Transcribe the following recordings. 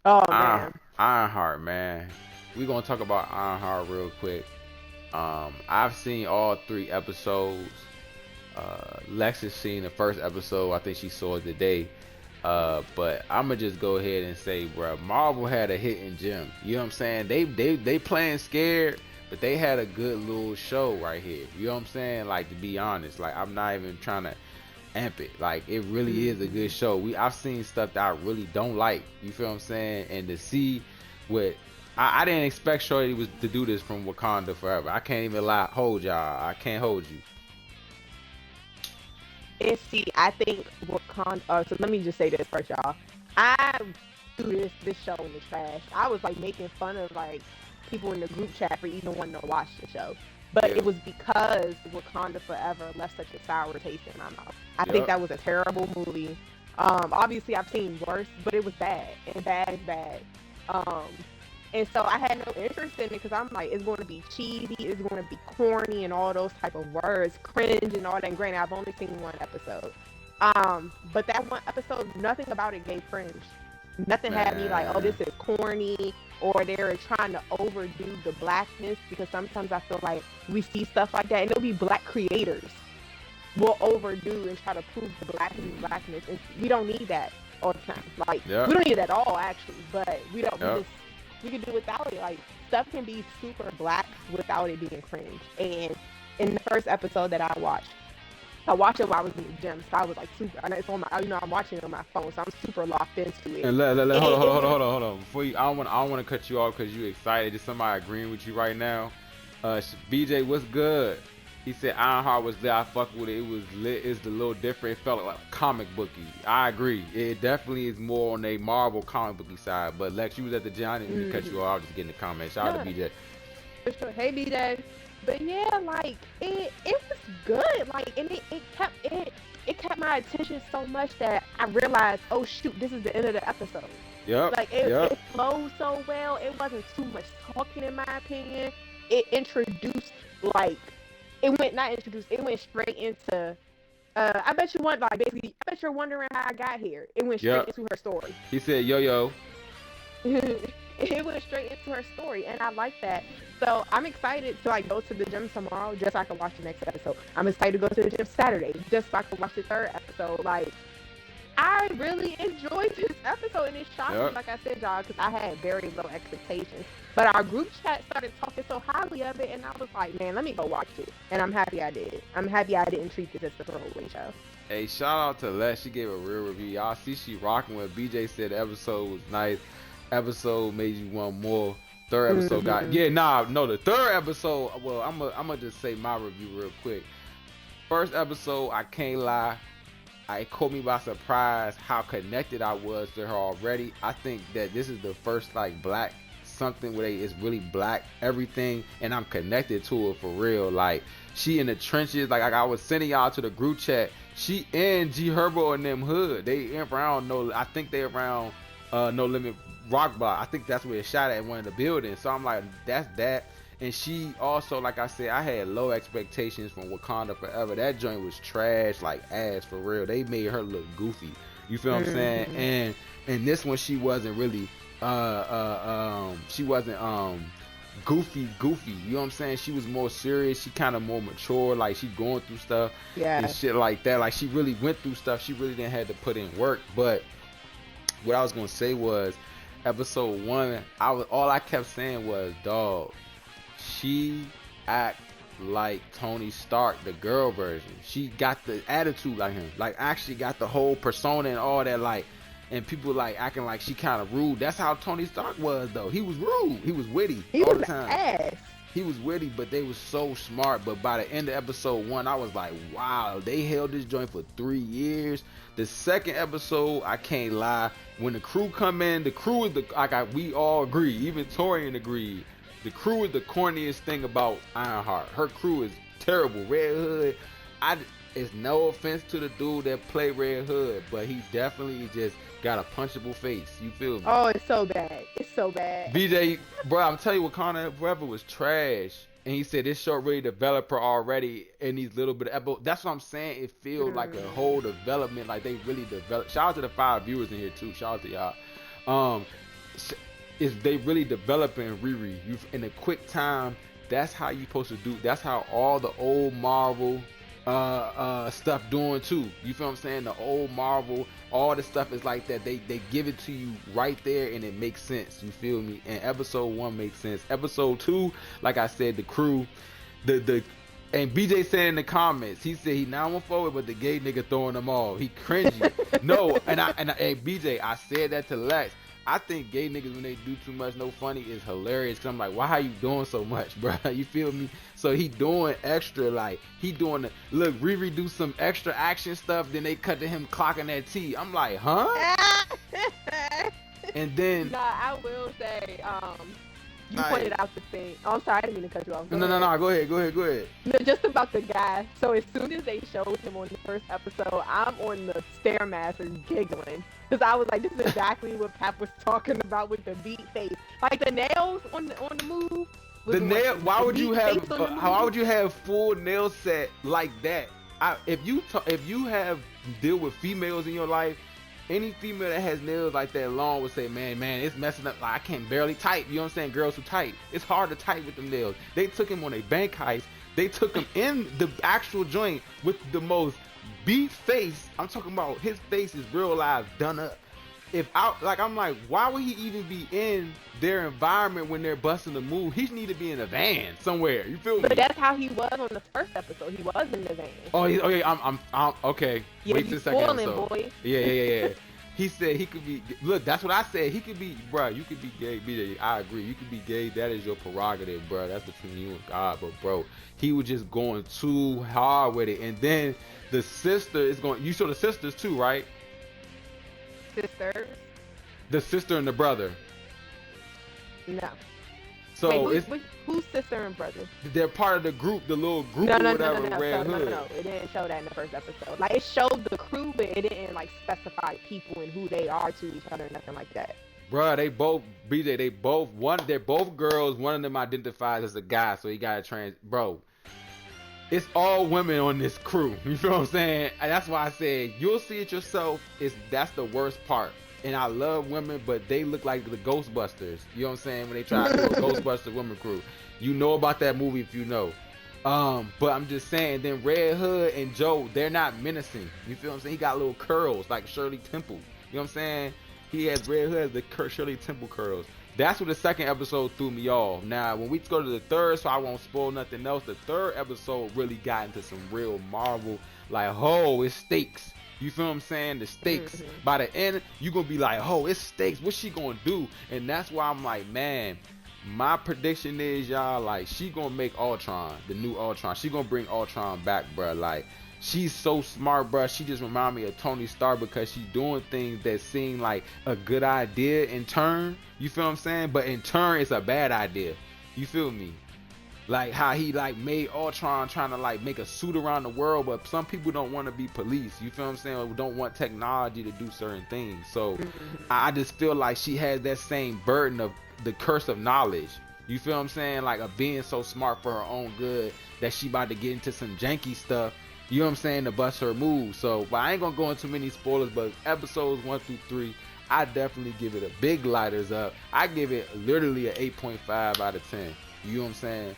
Oh Iron, man. Ironheart, man. We gonna talk about Ironheart real quick. I've seen all 3 episodes. Lex has seen the first episode. I think she saw it today. But I'ma just go ahead and say, bro, Marvel had a hidden gem. You know what I'm saying? They playing scared, but they had a good little show right here. You know what I'm saying? Like, to be honest, like, I'm not even trying to amp it. Like, it really is a good Hmm. show. I've seen stuff that I really don't like. You feel what I'm saying? And to see what I didn't expect Shorty was to do this from Wakanda Forever. I can't even lie, hold y'all. I can't hold you. And see, I think Wakanda. So let me just say this first, y'all. I threw this show in the trash. I was like making fun of like people in the group chat for even wanting to watch the show, but Yeah. it was because Wakanda Forever left such a sour taste in my mouth. I think Yep. that was a terrible movie. Obviously I've seen worse, but it was bad, and bad is bad. Um, and so I had no interest in it because I'm like, it's going to be cheesy, it's going to be corny, and all those type of words, cringe, and all that. And granted, I've only seen one episode. But that one episode, nothing about it gave cringe. Nothing had me like, oh, this Man. is corny, or they're trying to overdo the blackness. Because sometimes I feel like we see stuff like that, and it'll be black creators will overdo and try to prove the blackness, and we don't need that all the time. Like we Yep. don't need it at all, actually. But we don't. We Yep. just we can do without it. Like stuff can be super black without it being cringe. And in the first episode that I watched it while I was in the gym, so I was like super. And it's on my, I'm watching it on my phone, so I'm super locked into it. And And hold on, hold on, it hold on, was. hold on. Before you, I don't want to cut you off because you excited. There's somebody agreeing with you right now. BJ, what's good? He said Ironheart was there. I fuck with it. It was lit. It's a little different. It felt like comic booky. I agree. It definitely is more on a Marvel comic booky side. But Lex, you was at the gym. I didn't mean to cut Mm-hmm. you off. I was just getting the comments. Shout out to No, BJ. for sure. Hey, BJ. But yeah, like it was good. Like and it kept my attention so much that I realized, oh shoot, this is the end of the episode. Yep. Like it, Yep. it flowed so well. It wasn't too much talking in my opinion. It introduced like it went not introduced, it went straight into I bet you want like basically I bet you're wondering how I got here. It went straight Yep. into her story. He said, "Yo, yo." It went straight into her story, and I like that. So I'm excited to like go to the gym tomorrow just so I can watch the next episode. I'm excited to go to the gym Saturday just so I can watch the third episode. Like I really enjoyed this episode, and it shocked me, Yep. like I said, y'all, because I had very low expectations. But our group chat started talking so highly of it, and I was like, man, let me go watch it. And I'm happy I did. I'm happy I didn't treat this as a throwaway show. Hey, shout out to Les. She gave a real review. Y'all see she rocking with BJ said the episode was nice. Episode made you want more. Third episode got Mm-hmm. yeah, nah, no, the third episode, well, I'm gonna just say my review real quick. First episode, I can't lie. It caught me by surprise how connected I was to her already. I think that this is the first like black something where it's really black everything, and I'm connected to it for real. Like she in the trenches, like I was sending y'all to the group chat. She and G Herbo and them hood. They in around no, I think they around No Limit Rock Bar. I think that's where it shot at one of the buildings. So I'm like, that's that. And she also, like I said, I had low expectations from Wakanda Forever. That joint was trash, like ass for real. They made her look goofy. You feel what I'm saying? Mm-hmm. And this one, she wasn't really, she wasn't goofy. You know what I'm saying? She was more serious. She kind of more mature. Like she going through stuff and Yes. shit like that. Like she really went through stuff. She really didn't have to put in work. But what I was gonna say was, episode one, all I kept saying was, dog, she act like Tony Stark, the girl version. She got the attitude like him. Like actually got the whole persona and all that. Like, and people like acting like she kind of rude. That's how Tony Stark was though. He was rude. He was witty He all was the an time. ass. He was witty, but they was so smart. But by the end of episode one, I was like, wow, they held this joint for 3 years. The second episode, I can't lie. When the crew come in, the crew is we all agree, even Torian agreed. The crew is the corniest thing about Ironheart. Her crew is terrible. Red Hood, I it's no offense to the dude that played Red Hood, but he definitely just got a punchable face. You feel me? Oh, it's so bad. It's so bad. BJ, bro, I'm telling you, Wakanda Forever was trash. And he said this show really developed her already in these little bit of episodes. That's what I'm saying. It feels like a whole development, like they really developed. Shout out to the 5 viewers in here too. Shout out to y'all. Um, is they really developing Riri. You in a quick time. That's how you supposed to do. That's how all the old Marvel stuff doing too. You feel what I'm saying? The old Marvel, all the stuff is like that. They give it to you right there and it makes sense. You feel me? And episode 1 makes sense. Episode 2, like I said, the crew, the and BJ said in the comments, he said he not went forward, but the gay nigga throwing them all. He cringy. No, and hey BJ, I said that to Lex. I think gay niggas when they do too much no funny is hilarious. Cause I'm like, why are you doing so much, bro? You feel me? So he doing extra, like he doing the look. Riri do some extra action stuff, then they cut to him clocking that T. I'm like, huh? And then nah, I will say, you like, pointed out the thing. Oh, I'm sorry, I didn't mean to cut you off. No, go ahead. No, just about the guy. So as soon as they showed him on the first episode, I'm on the Stairmaster giggling. Because I was like, this is exactly what Pap was talking about with the beat face. Like the nails on the move. The nail. Why would you have full nail set like that? If you have deal with females in your life, any female that has nails like that long would say, man, it's messing up. Like I can't barely type. You know what I'm saying? Girls who type, it's hard to type with them nails. They took him on a bank heist. They took him in the actual joint with the most beat face. I'm talking about his face is real live done up. I'm like, why would he even be in their environment when they're busting the move? He need to be in a van somewhere. You feel me? But that's how he was on the first episode. He was in the van. Oh, okay. I'm okay. Yeah, wait till the second episode. Boy. Yeah. He said he could be. Look, that's what I said. He could be, bro. You could be gay. BJ, I agree. You could be gay. That is your prerogative, bro. That's between you and God. But bro, he was just going too hard with it. And then the sister is going. You saw the sisters too, right? Sisters. The sister and the brother. No. So wait, who's sister and brother? They're part of the group, the little group No, or whatever. Red Hood. No. It didn't show that in the first episode. Like it showed the crew, but it didn't like specify people and who they are to each other, nothing like that. Bruh, they both BJ. They're both girls. One of them identifies as a guy, so he got a trans. Bro, it's all women on this crew. You feel what I'm saying? And that's why I said you'll see it yourself. That's the worst part. And I love women, but they look like the Ghostbusters. You know what I'm saying? When they try to do a Ghostbuster women crew. You know about that movie if you know. But I'm just saying, then Red Hood and Joe, they're not menacing. You feel what I'm saying? He got little curls like Shirley Temple. You know what I'm saying? He has Red Hood, the Shirley Temple curls. That's what the second episode threw me off. Now, when we go to the third, so I won't spoil nothing else, the third episode really got into some real Marvel, like, it's stakes. You feel what I'm saying? The stakes. Mm-hmm. By the end, you're going to be like, it's stakes. What's she going to do? And that's why I'm like, man, my prediction is, y'all, like, she going to make Ultron, the new Ultron. She going to bring Ultron back, bro. Like, she's so smart, bro. She just remind me of Tony Stark because she's doing things that seem like a good idea in turn. You feel what I'm saying? But in turn, it's a bad idea. You feel me? Like how he like made Ultron trying to like make a suit around the world, but some people don't want to be police. You feel what I'm saying? Or don't want technology to do certain things. So I just feel like she has that same burden of the curse of knowledge. You feel what I'm saying? Like of being so smart for her own good that she about to get into some janky stuff. You know what I'm saying? To bust her move. So, but I ain't gonna go into many spoilers. But episodes 1 through 3, I definitely give it a big lighters up. I give it literally an 8.5 out of 10. You know what I'm saying?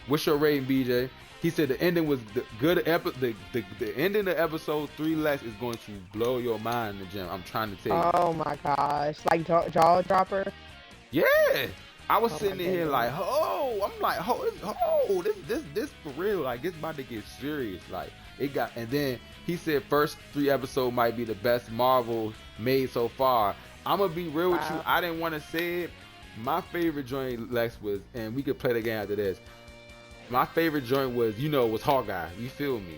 What's your rating, BJ? He said the ending was good. The ending of episode 3 less is going to blow your mind in the gym. I'm trying to tell you. Oh my gosh, like jaw dropper. Yeah, I was sitting in here like, I'm like, this for real. Like it's about to get serious. Like it got, and then he said first 3 episodes might be the best Marvel made so far. I'm gonna be real with you. I didn't want to say it. My favorite joint, Lex, was, and we could play the game after this. My favorite joint was Hawkeye. You feel me?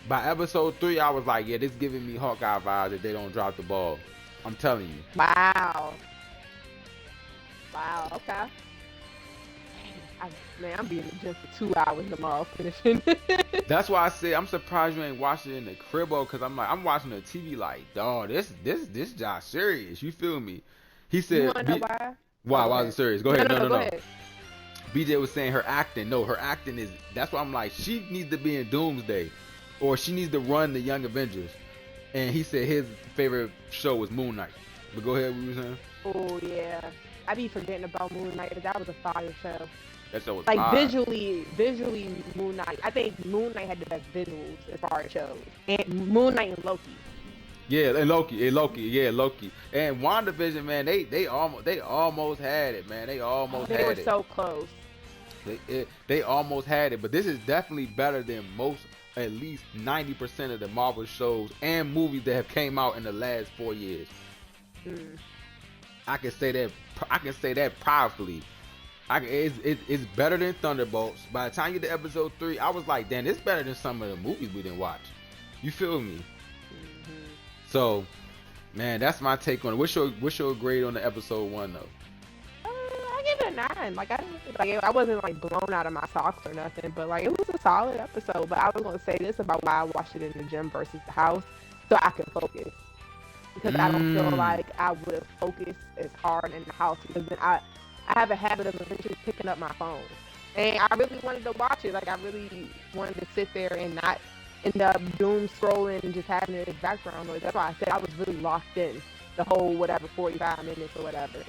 By episode 3, I was like, yeah, this giving me Hawkeye vibes if they don't drop the ball. I'm telling you. Wow, okay. I'm being in the gym for 2 hours tomorrow finishing. That's why I said I'm surprised you ain't watching it in the cribbo, because I'm watching the TV like, dog, this job serious. You feel me? He said, you wanna know why? Why is it serious? Go ahead. No. Go ahead. BJ was saying her acting. No, her acting is. That's why I'm like, she needs to be in Doomsday, or she needs to run the Young Avengers. And he said his favorite show was Moon Knight. But go ahead, what you were saying? Oh yeah, I be forgetting about Moon Knight, but that was a fire show. That show was Like fire. visually, Moon Knight. I think Moon Knight had the best visuals as far as shows, and Moon Knight and Loki. Yeah, and Loki. And WandaVision, man, they almost had it, man. They Oh, almost they were had it. so close. They almost had it, but this is definitely better than most, at least 90% of the Marvel shows and movies that have came out in the last 4 years. Mm. I can say that. I can say that proudly. It's better than Thunderbolts. By the time you get to episode 3, I was like, damn, it's better than some of the movies we didn't watch. You feel me? Mm-hmm. So, man, that's my take on it. What's your grade on the episode 1 though? I give it a 9. I wasn't like blown out of my socks or nothing, but like it was a solid episode. But I was gonna say this about why I watched it in the gym versus the house, so I can focus. Because I don't feel like I would have focused as hard in the house, because then I have a habit of eventually picking up my phone. And I really wanted to watch it. Like, I really wanted to sit there and not end up doom scrolling and just having it as background noise. That's why I said I was really locked in the whole, whatever, 45 minutes or whatever.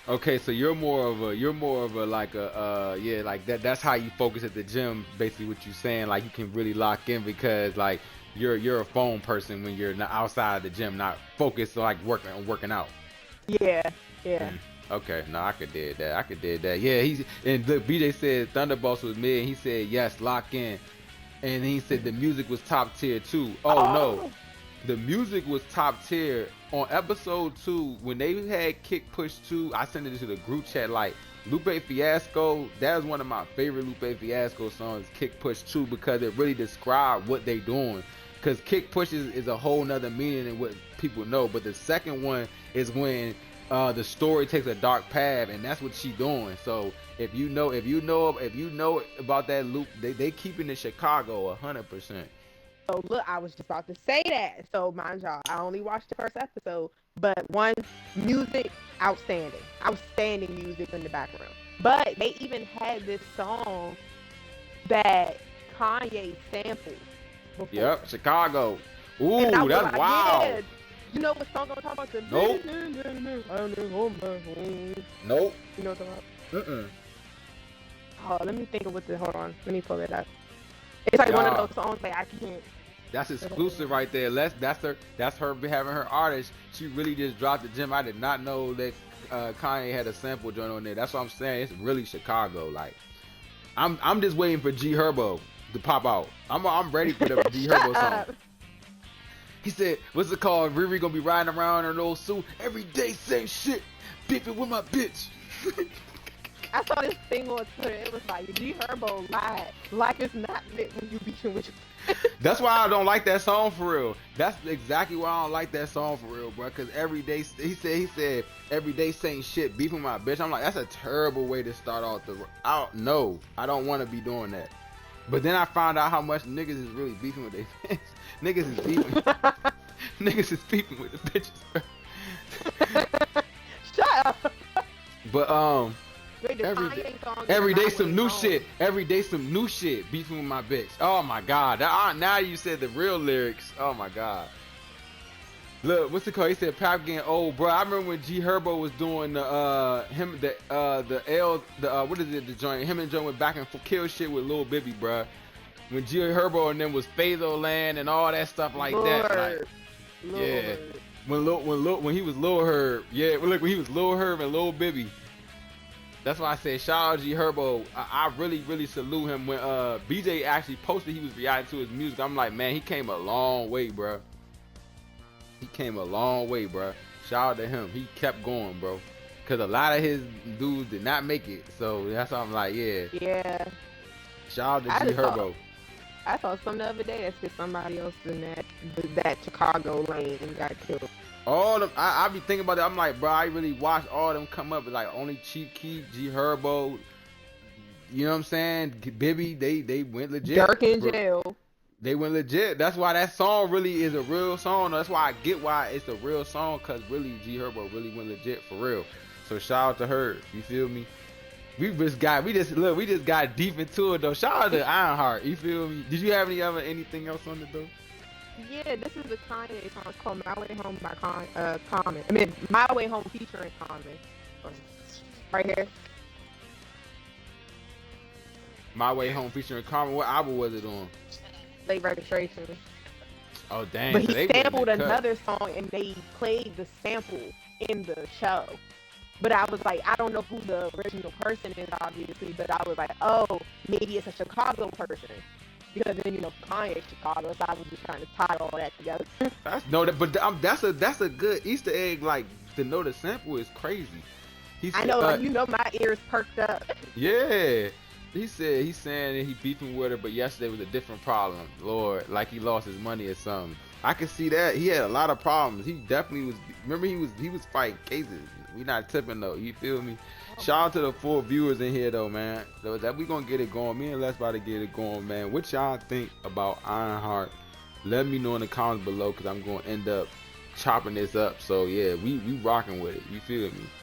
Okay, so you're more of a like a yeah, like that's how you focus at the gym, basically what you're saying. Like, you can really lock in because like you're a phone person when you're not outside the gym, not focused like working out. Yeah, yeah. Okay, no, I could did that. Yeah, and look, BJ said Thunderbolts was mid, and he said yes, lock in, and he said the music was top tier too. Oh no, the music was top tier on episode 2 when they had Kick Push 2. I sent it to the group chat. Like, Lupe Fiasco, that was one of my favorite Lupe Fiasco songs, Kick Push 2, because it really described what they doing. Because Kick Push is a whole nother meaning than what people know. But the second one is when the story takes a dark path, and that's what she doing. So if you know about that loop, they keeping it Chicago 100%. So look, I was just about to say that. So mind y'all, I only watched the first episode, but one, music, outstanding music in the background. But they even had this song that Kanye sampled before. Yep, Chicago. Ooh, that's like, wild. Yeah. You know what song I'm talking about? Nope. Nope. You know what I'm talking about? Oh, let me think of hold on. Let me pull it up. It's like one of those songs that I can't. That's exclusive right there. That's her having her artist. She really just dropped the gem. I did not know that Kanye had a sample joint on there. That's what I'm saying. It's really Chicago. Like, I'm just waiting for G Herbo to pop out. I'm ready for the G Herbo song. He said, what's it called? Riri gonna be riding around in her old suit every day, same shit, beefing with my bitch. I saw this thing on Twitter. It was like, G Herbo lied. Like it's not lit when you beefing with your That's why I don't like that song for real. That's exactly why I don't like that song for real, bro. Cause every day he said every day saying shit, beefing my bitch. I'm like, that's a terrible way to start off the. I don't want to be doing that. But then I found out how much niggas is really beefing with their fans. Niggas is beefing. Niggas is beefing with the bitches, bro. Shut up. But Wait, every day some new shit. Every day some new shit. Beefing with my bitch. Oh my god. Now you said the real lyrics. Oh my god. Look, what's it called? He said Pap getting old, bro. I remember when G Herbo was doing the what is it, the joint? Him and Joe went back and kill shit with Lil Bibby, bro. When G Herbo and then was Phaso Land and all that stuff like that. Like, yeah. When he was Lil Herb. Yeah, look, when he was Lil Herb and Lil Bibby. That's why I said shout out G Herbo. I really, really salute him. When BJ actually posted he was reacting to his music, I'm like, man, he came a long way, bro. He came a long way, bro. Shout out to him. He kept going, bro. Because a lot of his dudes did not make it. So that's why I'm like, yeah. Yeah. Shout out to G Herbo. I saw some the other day that said somebody else in that Chicago lane and got killed. All them, I be thinking about it. I'm like, bro, I really watched all them come up. Like, only Chief Keef, G Herbo, you know what I'm saying? Bibby, they went legit. Dirk in jail. They went legit. That's why that song really is a real song. That's why I get why it's a real song, because really G Herbo really went legit for real. So shout out to her. You feel me? We just got deep into it though. Shout out to Ironheart. You feel me? Did you have anything else on it though? Yeah, this is a Kanye song. It's called "My Way Home" by Common. I mean, "My Way Home" featuring Common. Right here, My Way Home featuring Carmen. What album was it on? late registration. Oh dang, But so he they wouldn't sampled have cut. another song and they played the sample in the show. But I was like, I don't know who the original person is, obviously. But I was like, oh, maybe it's a Chicago person because then Kanye Chicago. So I was just trying to tie all that together. That's no, that's a good Easter egg. Like to know the sample is crazy. He I said, know, like my ears perked up. yeah. He said he's saying that he beefing with her, but yesterday was a different problem. Lord, like he lost his money or something. I can see that he had a lot of problems. He definitely was. Remember, he was fighting cases. We not tipping though. You feel me? Shout out to the 4 viewers in here though, man. So that we gonna get it going. Me and Les about to get it going, man. What y'all think about Ironheart? Let me know in the comments below, cause I'm gonna end up chopping this up. So yeah, we rocking with it. You feel me?